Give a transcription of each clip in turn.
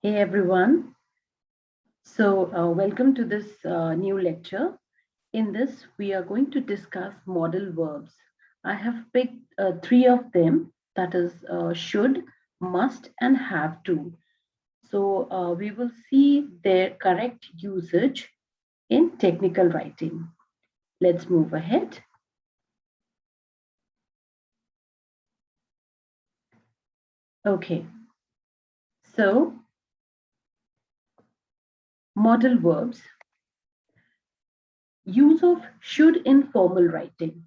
Hey everyone. Welcome to this new lecture. In this, we are going to discuss modal verbs. I have picked three of them, that is should, must, and have to. We will see their correct usage in technical writing. Let's move ahead. Okay, so modal verbs. Use of should in formal writing.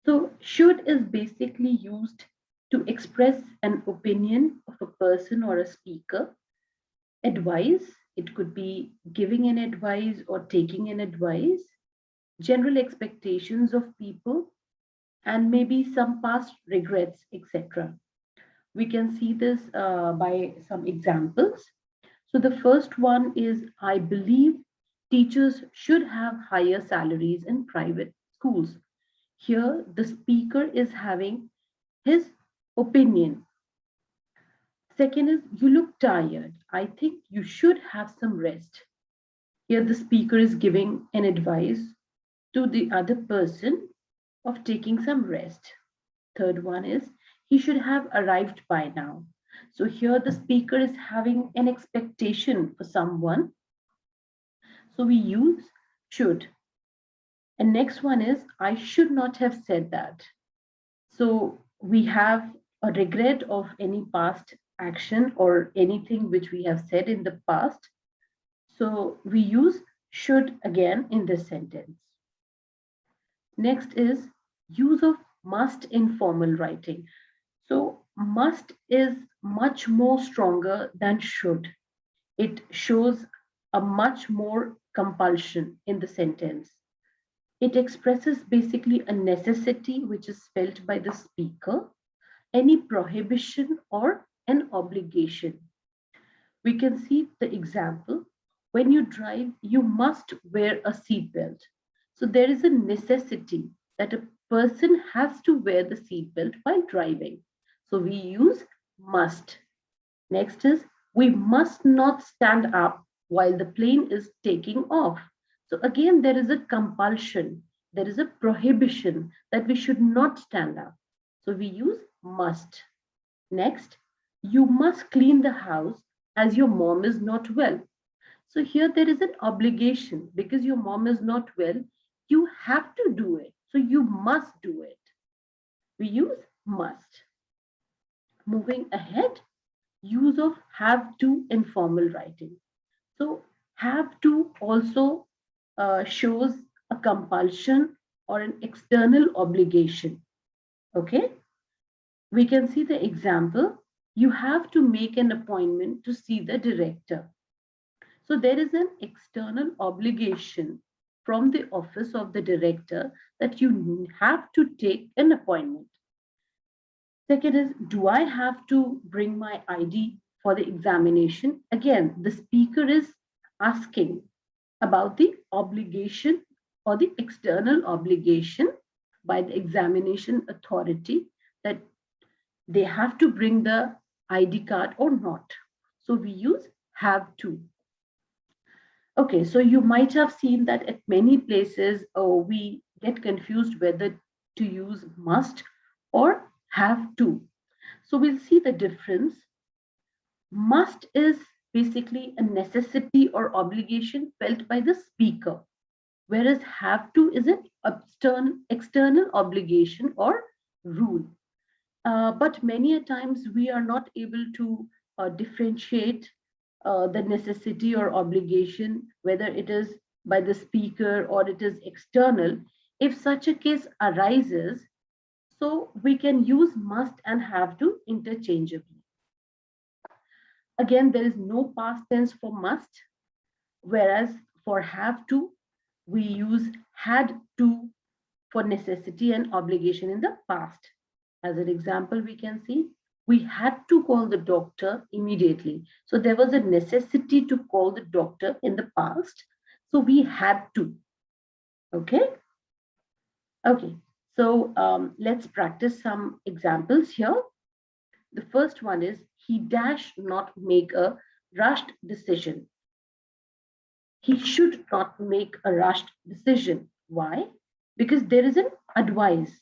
So should is basically used to express an opinion of a person or a speaker. Advice, it could be giving an advice or taking an advice, general expectations of people, and maybe some past regrets, etc. We can see this by some examples. So the first one is, I believe teachers should have higher salaries in private schools. Here, the speaker is having his opinion. Second is, you look tired. I think you should have some rest. Here, the speaker is giving an advice to the other person of taking some rest. Third one is, he should have arrived by now. So here, the speaker is having an expectation for someone. So we use should. And next one is, I should not have said that. So we have a regret of any past action or anything which we have said in the past. So we use should again in this sentence. Next is use of must in formal writing. So must is much more stronger than should. It shows a much more compulsion in the sentence. It expresses basically a necessity which is felt by the speaker, any prohibition or an obligation. We can see the example. When you drive, you must wear a seatbelt. So there is a necessity that a person has to wear the seatbelt while driving. So we use must. Next is, we must not stand up while the plane is taking off. So again, there is a compulsion, there is a prohibition that we should not stand up. So we use must. Next, you must clean the house as your mom is not well. So here there is an obligation because your mom is not well. You have to do it. So you must do it. We use must. Moving ahead, use of have to in formal writing. So have to also shows a compulsion or an external obligation. Okay, we can see the example. You have to make an appointment to see the director. So there is an external obligation from the office of the director that you have to take an appointment. Second is, do I have to bring my ID for the examination? Again, the speaker is asking about the obligation or the external obligation by the examination authority that they have to bring the ID card or not. So we use have to. Okay, so you might have seen that at many places we get confused whether to use must or have to. So we'll see the difference. Must is basically a necessity or obligation felt by the speaker, whereas have to is an external obligation or rule. But many a times we are not able to differentiate the necessity or obligation, whether it is by the speaker or it is external. If such a case arises, so we can use must and have to interchangeably. Again, there is no past tense for must, whereas for have to, we use had to for necessity and obligation in the past. As an example, we can see we had to call the doctor immediately. So there was a necessity to call the doctor in the past. So we had to. Okay. Okay. So let's practice some examples here. The first one is, he dash not make a rushed decision. He should not make a rushed decision. Why? Because there is an advice.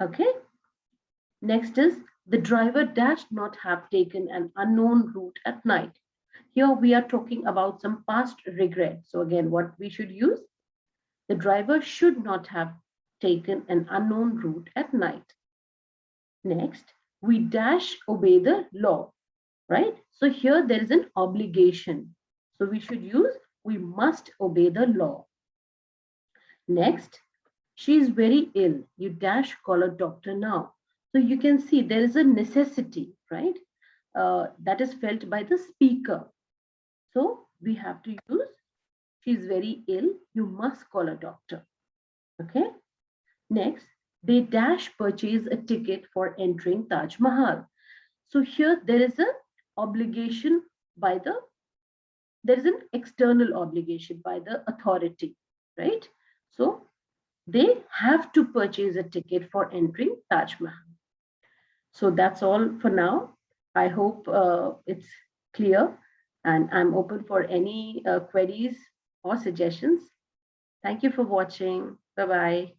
Okay. Next is the driver dash not have taken an unknown route at night. Here we are talking about some past regret. So again, what we should use? The driver should not have taken an unknown route at night. Next, we dash obey the law, right? So here there is an obligation. So we should use we must obey the law. Next, she is very ill. You dash call a doctor now. So you can see there is a necessity, right? That is felt by the speaker. So we have to use she is very ill. You must call a doctor. Okay. Next, they dash purchase a ticket for entering Taj Mahal. So here there is an obligation by the, there is an external obligation by the authority, right? So they have to purchase a ticket for entering Taj Mahal. So that's all for now. I hope it's clear, and I'm open for any queries or suggestions. Thank you for watching. Bye-bye.